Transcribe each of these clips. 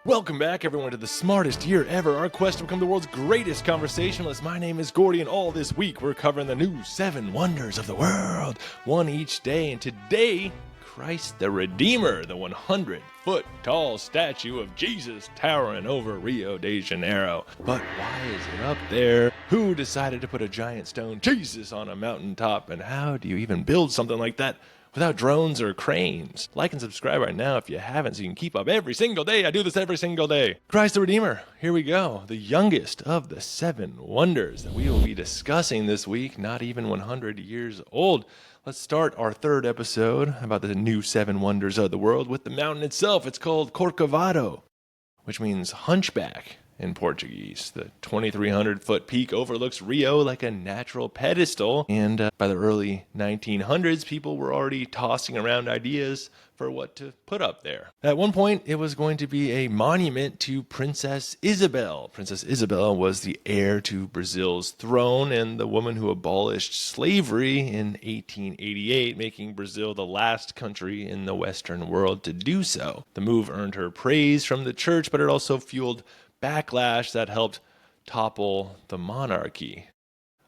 Welcome back, everyone, to the smartest year ever, our quest to become the world's greatest conversationalist. My name is Gordy, and all this week we're covering the new 7 wonders of the world, one each day. And today, Christ the Redeemer, the 100-foot-tall statue of Jesus towering over Rio de Janeiro. But why is it up there? Who decided to put a giant stone Jesus on a mountaintop? And how do you even build something like that without drones or cranes? Like and subscribe right now if you haven't, so you can keep up every single day. I do this every single day. Christ the Redeemer, here we go. The youngest of the 7 wonders that we will be discussing this week, not even 100 years old. Let's start our 3rd episode about the new 7 wonders of the world with the mountain itself. It's called Corcovado, which means hunchback in Portuguese. The 2,300-foot peak overlooks Rio like a natural pedestal, and by the early 1900s, people were already tossing around ideas for what to put up there. At one point, it was going to be a monument to Princess Isabel. Princess Isabel was the heir to Brazil's throne and the woman who abolished slavery in 1888, making Brazil the last country in the Western world to do so. The move earned her praise from the church, but it also fueled backlash that helped topple the monarchy.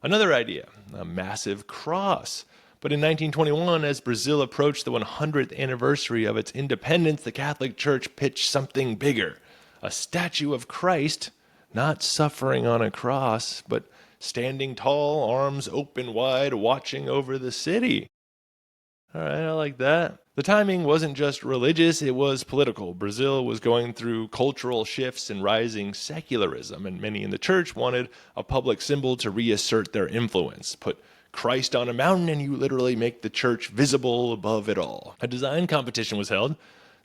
Another idea, a massive cross. But in 1921, as Brazil approached the 100th anniversary of its independence, the Catholic Church pitched something bigger. A statue of Christ, not suffering on a cross, but standing tall, arms open wide, watching over the city. All right, I like that. The timing wasn't just religious, it was political. Brazil was going through cultural shifts and rising secularism, and many in the church wanted a public symbol to reassert their influence. Put Christ on a mountain and you literally make the church visible above it all. A design competition was held.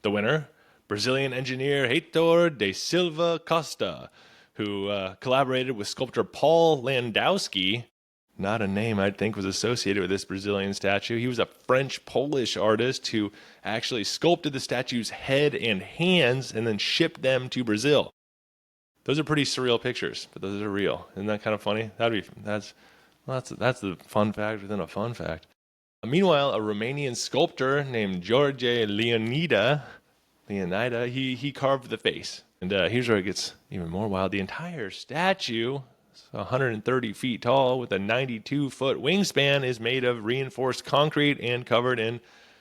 The winner, Brazilian engineer Heitor de Silva Costa, who collaborated with sculptor Paul Landowski. Not a name I'd think was associated with this Brazilian statue. He was a French-Polish artist who actually sculpted the statue's head and hands and then shipped them to Brazil. Those are pretty surreal pictures, but those are real. Isn't that kind of funny? That's the fun fact within a fun fact. Meanwhile, a Romanian sculptor named George Leonida, he carved the face. And here's where it gets even more wild. The entire statue, 130 feet tall with a 92-foot wingspan, is made of reinforced concrete and covered in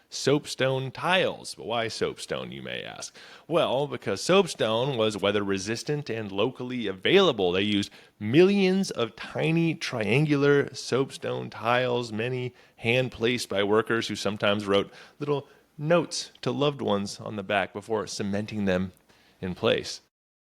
soapstone tiles. But why soapstone, you may ask? Well, because soapstone was weather resistant and locally available. They used millions of tiny triangular soapstone tiles, many hand-placed by workers who sometimes wrote little notes to loved ones on the back before cementing them in place.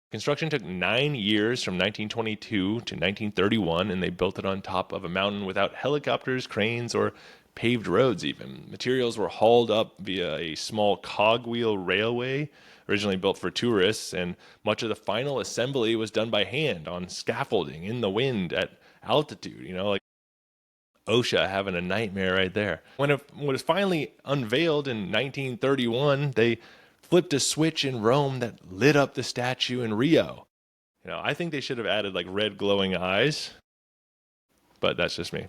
Construction took 9 years from 1922 to 1931, and they built it on top of a mountain without helicopters, cranes, or paved roads even. Materials were hauled up via a small cogwheel railway, originally built for tourists, and much of the final assembly was done by hand on scaffolding in the wind at altitude, like OSHA having a nightmare right there. When it was finally unveiled in 1931, they flipped a switch in Rome that lit up the statue in Rio. I think they should have added like red glowing eyes, but that's just me.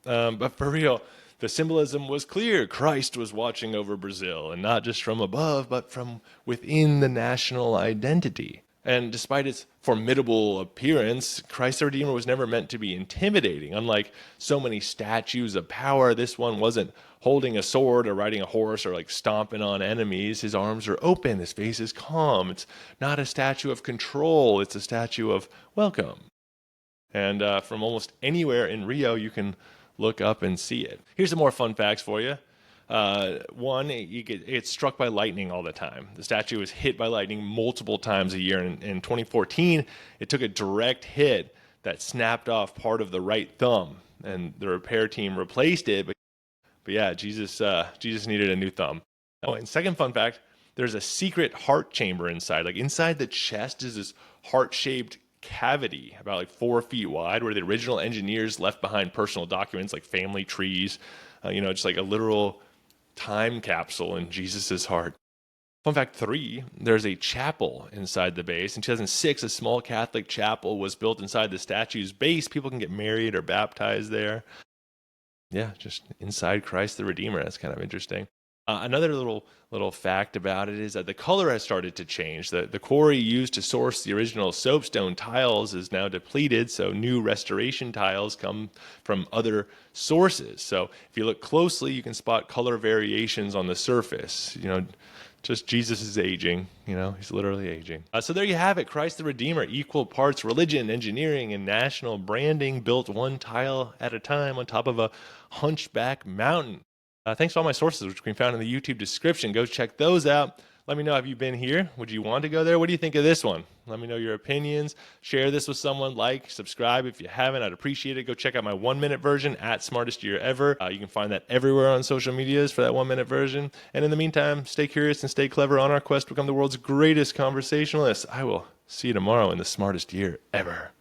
But for real, the symbolism was clear. Christ was watching over Brazil, and not just from above, but from within the national identity. And despite its formidable appearance, Christ the Redeemer was never meant to be intimidating. Unlike so many statues of power, this one wasn't holding a sword or riding a horse or like stomping on enemies. His arms are open, his face is calm. It's not a statue of control, it's a statue of welcome. And from almost anywhere in Rio, you can look up and see it. Here's some more fun facts for you. One, it's struck by lightning all the time. The statue was hit by lightning multiple times a year. In 2014, it took a direct hit that snapped off part of the right thumb, and the repair team replaced it. But yeah, Jesus needed a new thumb. Oh, and second fun fact, there's a secret heart chamber inside. Like inside the chest is this heart-shaped cavity about like 4 feet wide, where the original engineers left behind personal documents like family trees, just like a literal time capsule in Jesus's heart. Fun fact 3, there's a chapel inside the base. In 2006, a small Catholic chapel was built inside the statue's base. People can get married or baptized there. Yeah, just inside Christ the Redeemer. That's kind of interesting. Another little fact about it is that the color has started to change. The quarry used to source the original soapstone tiles is now depleted, so new restoration tiles come from other sources. So if you look closely, you can spot color variations on the surface. Just Jesus is aging. He's literally aging. So there you have it. Christ the Redeemer, equal parts religion, engineering, and national branding, built one tile at a time on top of a hunchback mountain. Thanks to all my sources, which can be found in the YouTube description. Go check those out. Let me know, have you been here? Would you want to go there? What do you think of this one? Let me know your opinions. Share this with someone. Like, subscribe if you haven't. I'd appreciate it. Go check out my 1-minute version at Smartest Year Ever. You can find that everywhere on social medias for that 1-minute version. And in the meantime, stay curious and stay clever on our quest to become the world's greatest conversationalists. I will see you tomorrow in the smartest year ever.